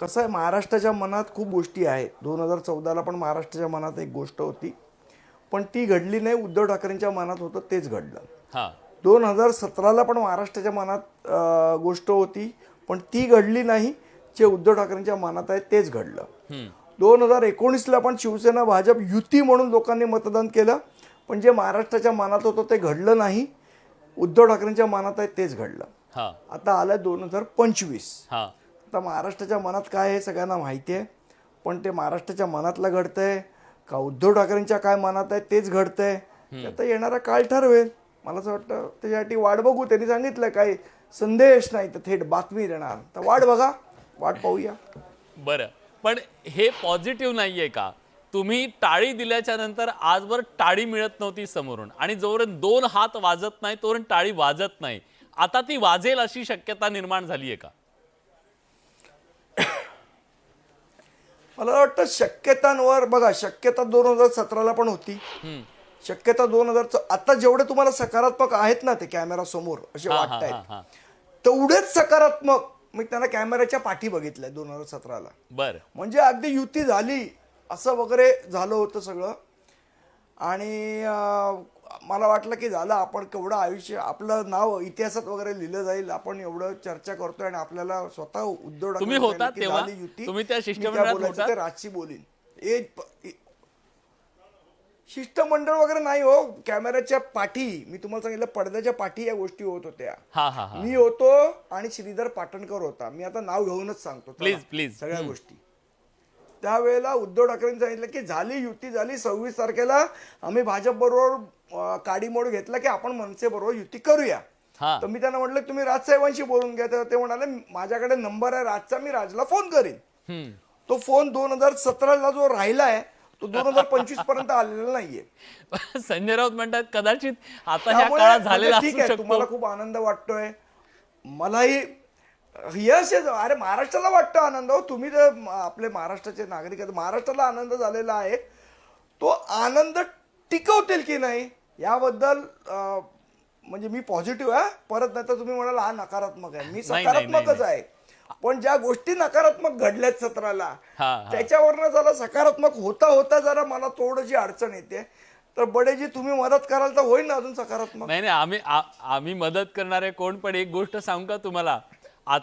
कसं आहे, महाराष्ट्राच्या मनात खूप गोष्टी आहेत. 2014ला पण महाराष्ट्राच्या मनात एक गोष्ट होती, पण ती घडली नाही. उद्धव ठाकरेंच्या मनात होतं तेच घडलं. हा 2017ला पण महाराष्ट्राच्या मनात गोष्ट होती, पण ती घडली नाही. जे उद्धव ठाकरेंच्या मनात आहे तेच घडलं. 2019ला पण शिवसेना भाजप युती म्हणून लोकांनी मतदान केलं, पण जे महाराष्ट्राच्या मनात होतं ते घडलं नाही. उद्धव ठाकरेंच्या मनात आहे तेच घडलं. हा आता आलं 2025. हा आता महाराष्ट्राच्या मनात काय आहे सगळ्यांना माहिती आहे, पण ते महाराष्ट्राच्या मनातलं घडतंय का उद्धव ठाकरेंच्या काय मनात आहे तेच घडतंय, ते आता येणारा काळ ठरवेल. मला असं वाटतं त्याच्यासाठी वाट बघू. त्यांनी सांगितलं काही संदेश नाही तर थेट बातमी देणार, तर वाट बघा, वाट पाहूया. बरं, पण हे पॉझिटिव्ह नाहीये का? तुम्ही टाळी दिल्याच्या नंतर आजवर टाळी मिळत नव्हती समोरून, आणि जोपर्यंत 2 हात वाजत नाही तोपर्यंत टाळी वाजत नाही. आता ती वाजेल अशी शक्यता निर्माण झाली आहे का? मला वाटतं शक्यतांवर बघा, शक्यता 2017ला पण होती. शक्यता 2000 आता जेवढे तुम्हाला सकारात्मक आहेत ना ते कॅमेरा समोर असे वाटत आहेत, तेवढेच सकारात्मक मी त्यांना कॅमेऱ्याच्या पाठी बघितलंय 2017ला. बरं, म्हणजे अगदी युती झाली असं वगैरे झालं होतं सगळं. आणि मला वाटलं की झालं, आपण केवढं आयुष्य, आपलं नाव इतिहासात वगैरे लिहिलं जाईल, आपण एवढं चर्चा करतोय. आणि आपल्याला स्वतः उद्धव तुम्ही होता ठाकरे तेव्हा? झाली युती, तुम्ही त्या मी काय शिष्टमंडळात बोलायचं होता? ते राजशी बोलीन. शिष्टमंडळ वगैरे नाही हो, कॅमेऱ्याच्या पाठी, मी तुम्हाला सांगितलं पडद्याच्या पाठी या गोष्टी होत होत्या. हा हा हा मी होतो आणि श्रीधर पाटणकर होता. मी आता नाव घेऊनच सांगतो प्लीज सगळ्या गोष्टी. त्यावेळेला उद्धव ठाकरेंनी सांगितलं की झाली युती, झाली 26 तारखेला आम्ही भाजप बरोबर काडीमोड घेतला की आपण मनसे बरोबर युती करूया. तर मी त्यांना म्हटलं तुम्ही राजसाहेबांशी बोलून घ्या. तर ते म्हणाले माझ्याकडे नंबर आहे राजचा, मी राजला फोन करीन. तो फोन 2017ला जो राहिलाय तो 2025 पर्यंत आलेला नाहीये. संजय राऊत म्हणतात कदाचित आता ह्या त्यामुळे काळात झालेला ठीक असू आहे, शकतो. तुम्हाला खूप आनंद वाटतोय, मलाही यश आहे. अरे महाराष्ट्राला वाटतं आनंद हो, तुम्ही तर आपले महाराष्ट्राचे नागरिक आहेत. महाराष्ट्राला आनंद झालेला आहे, तो आनंद टिकवतील की नाही याबद्दल म्हणजे मी पॉझिटिव्ह आहे. परत नाही तर तुम्ही म्हणाल हा नकारात्मक आहे, मी सकारात्मकच आहे. पण ज्या गोष्टी नकारात्मक घडल्यात 17ला त्याच्यावरनं जरा सकारात्मक होता होता जरा मला थोडीशी अडचण येते. तर बडेजी तुम्ही मदत कराल तर होईल ना अजून सकारात्मक. नाही, आम्ही मदत करणारे कोण, पण एक गोष्ट सांगू का तुम्हाला,